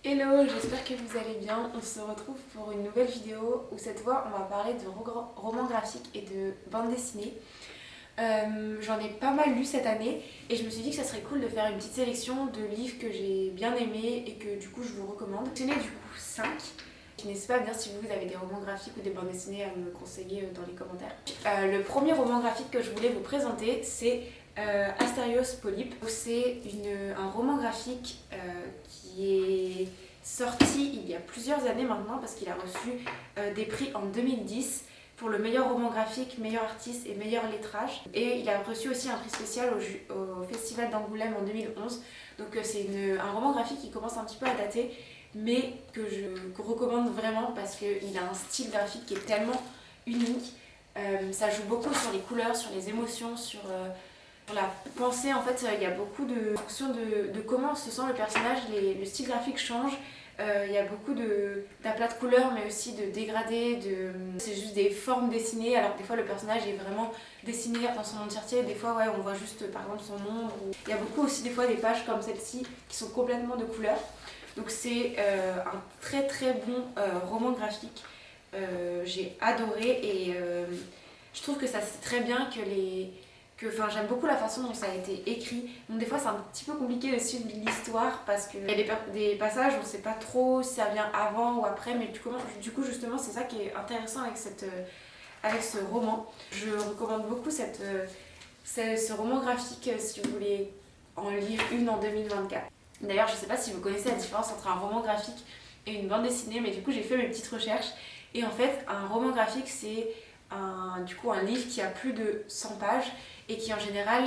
Hello, j'espère que vous allez bien. On se retrouve pour une nouvelle vidéo où cette fois on va parler de romans graphiques et de bande dessinée. J'en ai pas mal lu cette année et je me suis dit que ça serait cool de faire une petite sélection de livres que j'ai bien aimés et que du coup je vous recommande. J'en ai du coup 5. N'hésitez pas à me dire si vous avez des romans graphiques ou des bandes dessinées à me conseiller dans les commentaires. Le premier roman graphique que je voulais vous présenter, c'est Astérios Polype. C'est un roman graphique qui est sorti il y a plusieurs années maintenant parce qu'il a reçu des prix en 2010 pour le meilleur roman graphique, meilleur artiste et meilleur lettrage. Et il a reçu aussi un prix spécial au Festival d'Angoulême en 2011. Donc c'est un roman graphique qui commence un petit peu à dater, mais que je recommande vraiment parce qu'il a un style graphique qui est tellement unique. Ça joue beaucoup sur les couleurs, sur les émotions, sur la pensée. En fait, il y a beaucoup de fonction de comment se sent le personnage, le style graphique change. Il y a beaucoup d'aplats de couleurs, mais aussi de dégradés. C'est juste des formes dessinées, alors que des fois le personnage est vraiment dessiné dans son entièreté. Des fois, ouais, on voit juste par exemple son ombre. Il y a beaucoup aussi des fois des pages comme celle-ci qui sont complètement de couleurs. Donc c'est un très très bon roman graphique. J'ai adoré et je trouve que ça c'est très bien j'aime beaucoup la façon dont ça a été écrit. Donc des fois c'est un petit peu compliqué de suivre l'histoire parce qu'il y a des passages où on ne sait pas trop si ça vient avant ou après, mais du coup justement c'est ça qui est intéressant avec ce roman. Je recommande beaucoup ce roman graphique si vous voulez en lire une en 2024. D'ailleurs je ne sais pas si vous connaissez la différence entre un roman graphique et une bande dessinée, mais du coup j'ai fait mes petites recherches et en fait un roman graphique c'est un livre qui a plus de 100 pages et qui en général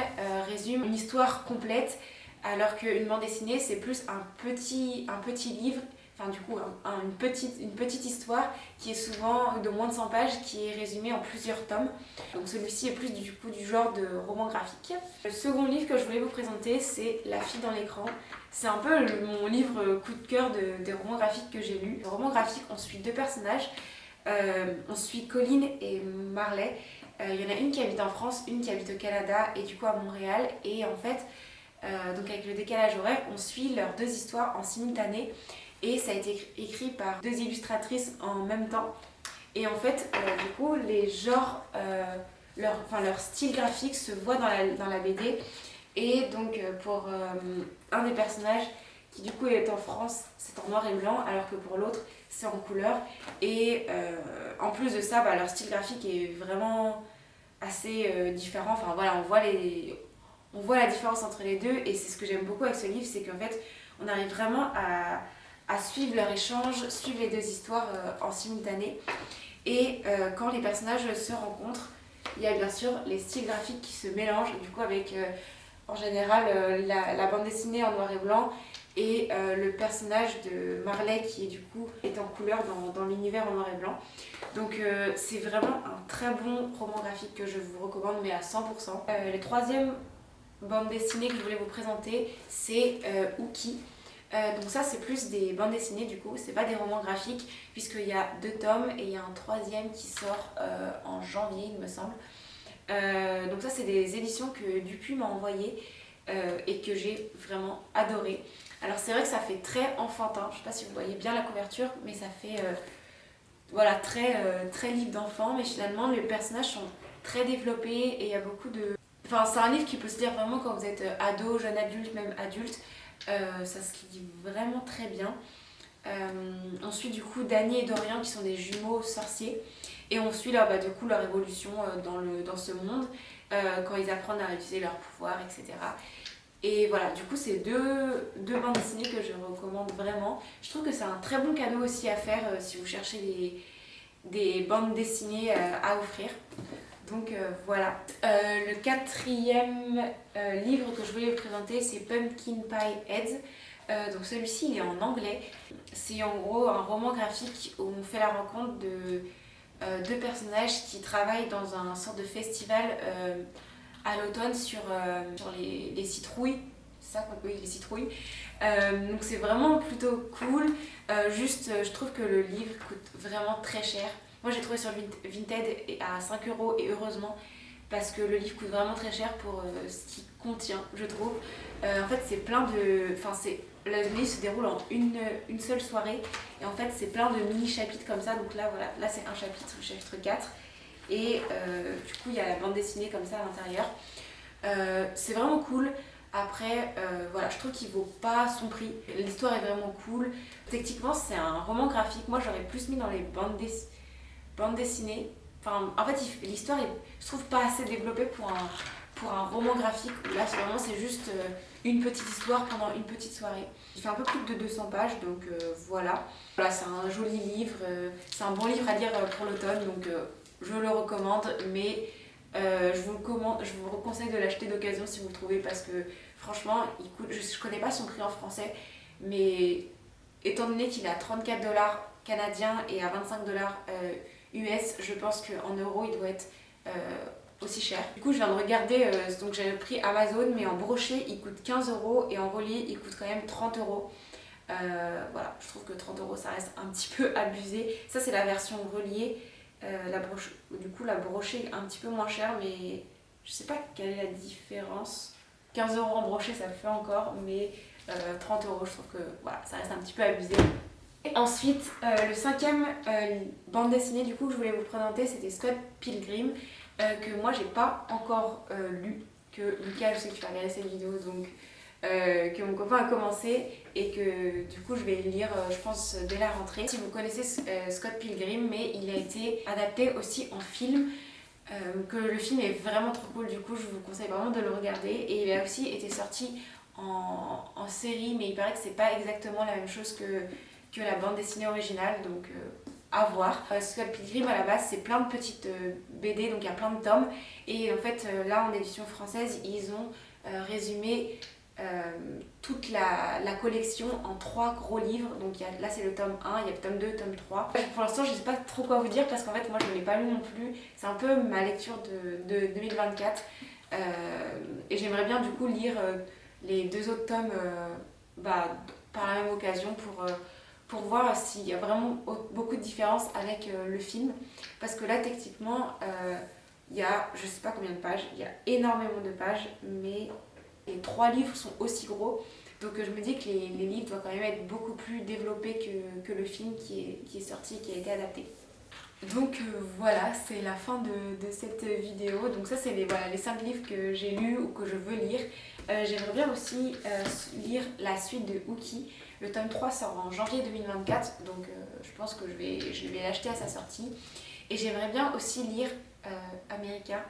résume une histoire complète, alors qu'une bande dessinée c'est plus un petit livre, une petite histoire qui est souvent de moins de 100 pages, qui est résumée en plusieurs tomes. Donc celui-ci est plus du genre de roman graphique. Le second livre que je voulais vous présenter, c'est La fille dans l'écran. C'est un peu mon livre coup de cœur des romans graphiques que j'ai lu. Le roman graphique, on suit deux personnages. On suit Colline et Marley. Il y en a une qui habite en France, une qui habite au Canada et du coup à Montréal. Et en fait, donc avec le décalage horaire, on suit leurs deux histoires en simultané. Et ça a été écrit par deux illustratrices en même temps. Et en fait, du coup, les genres, leur style graphique se voit dans la BD. Et donc pour un des personnages qui du coup est en France, c'est en noir et blanc, alors que pour l'autre c'est en couleur. Et en plus de ça, leur style graphique est vraiment assez différent. Enfin voilà, on voit la différence entre les deux, et c'est ce que j'aime beaucoup avec ce livre, c'est qu'en fait on arrive vraiment à suivre leur échange, suivre les deux histoires en simultané. Et quand les personnages se rencontrent, il y a bien sûr les styles graphiques qui se mélangent, du coup avec en général la bande dessinée en noir et blanc et le personnage de Marley qui du coup est en couleur dans l'univers en noir et blanc. Donc c'est vraiment un très bon roman graphique que je vous recommande, mais à 100%. Le troisième bande dessinée que je voulais vous présenter, c'est Ookie. Donc ça c'est plus des bandes dessinées, du coup c'est pas des romans graphiques, puisqu'il y a 2 tomes et il y a un troisième qui sort en janvier il me semble. Donc ça c'est des éditions que Dupuis m'a envoyées et que j'ai vraiment adoré. Alors c'est vrai que ça fait très enfantin, je sais pas si vous voyez bien la couverture, mais ça fait très livre d'enfant, mais finalement les personnages sont très développés et il y a beaucoup de... Enfin c'est un livre qui peut se lire vraiment quand vous êtes ado, jeune adulte, même adulte. Ça se lit vraiment très bien. On suit du coup Dany et Dorian qui sont des jumeaux sorciers et on suit leur évolution dans ce monde quand ils apprennent à utiliser leurs pouvoirs, etc. Et voilà, du coup c'est deux bandes dessinées que je recommande vraiment. Je trouve que c'est un très bon cadeau aussi à faire si vous cherchez des bandes dessinées à offrir. Donc voilà. Le quatrième livre que je voulais vous présenter, c'est Pumpkin Pie Heads. Donc celui-ci il est en anglais. C'est en gros un roman graphique où on fait la rencontre de deux personnages qui travaillent dans un sorte de festival à l'automne sur les citrouilles. C'est ça, oui, les citrouilles. Donc c'est vraiment plutôt cool. Je trouve que le livre coûte vraiment très cher. Moi j'ai trouvé sur Vinted à 5 € et heureusement, parce que le livre coûte vraiment très cher pour ce qu'il contient, je trouve. En fait, c'est plein de... Enfin, le livre se déroule en une seule soirée et en fait, c'est plein de mini-chapitres comme ça. Donc là, voilà, là c'est un chapitre, le chapitre 4. Et du coup, il y a la bande dessinée comme ça à l'intérieur. C'est vraiment cool. Après, voilà, je trouve qu'il vaut pas son prix. L'histoire est vraiment cool. Techniquement, c'est un roman graphique. Moi, j'aurais plus mis dans les bandes dessinées. Enfin, en fait, l'histoire est, je trouve, pas assez développée pour un roman graphique. Où là, c'est juste une petite histoire pendant une petite soirée. Il fait un peu plus de 200 pages, donc voilà. Voilà, c'est un joli livre. C'est un bon livre à lire pour l'automne, donc je le recommande. Mais je vous conseille de l'acheter d'occasion si vous le trouvez parce que franchement, il coûte, je connais pas son prix en français, mais étant donné qu'il est à 34 dollars canadiens et à 25 dollars US, je pense qu'en euros il doit être aussi cher. Du coup, je viens de regarder, donc j'avais pris Amazon, mais en broché il coûte 15 euros et en relié il coûte quand même 30 euros. Voilà, je trouve que 30 euros ça reste un petit peu abusé. Ça, c'est la version reliée. Du coup, la brochée est un petit peu moins chère, mais je sais pas quelle est la différence. 15 euros en brochée, ça le fait encore, mais 30 euros, je trouve que voilà, ça reste un petit peu abusé. Et ensuite, le cinquième bande dessinée du coup que je voulais vous présenter, c'était Scott Pilgrim, que moi j'ai pas encore lu, que Lucas, je sais que tu vas regarder cette vidéo, donc que mon copain a commencé et que du coup je vais lire je pense dès la rentrée. Si vous connaissez Scott Pilgrim, mais il a été adapté aussi en film, que le film est vraiment trop cool, du coup je vous conseille vraiment de le regarder. Et il a aussi été sorti en série, mais il paraît que c'est pas exactement la même chose que la bande dessinée originale, donc à voir. Scott Pilgrim à la base c'est plein de petites BD, donc il y a plein de tomes, et en fait là en édition française ils ont résumé toute la collection en 3 gros livres. Donc là c'est le tome 1, il y a le tome 2, le tome 3. Pour l'instant je sais pas trop quoi vous dire parce qu'en fait moi je ne l'ai pas lu non plus. C'est un peu ma lecture de 2024 et j'aimerais bien du coup lire les 2 autres tomes par la même occasion pour voir s'il y a vraiment beaucoup de différences avec le film. Parce que là techniquement il y a je sais pas combien de pages, il y a énormément de pages, mais les 3 livres sont aussi gros, donc je me dis que les livres doivent quand même être beaucoup plus développés que le film qui est sorti, qui a été adapté. Donc voilà, c'est la fin de cette vidéo. Donc ça c'est les 5 livres que j'ai lus ou que je veux lire. J'aimerais bien aussi lire la suite de Ookie. Le tome 3 sort en janvier 2024, donc je pense que je vais l'acheter à sa sortie. Et j'aimerais bien aussi lire America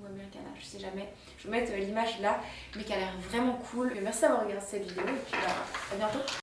ou Americana, je sais jamais. Je vais mettre l'image là, mais qui a l'air vraiment cool. Merci d'avoir regardé cette vidéo et puis à bientôt.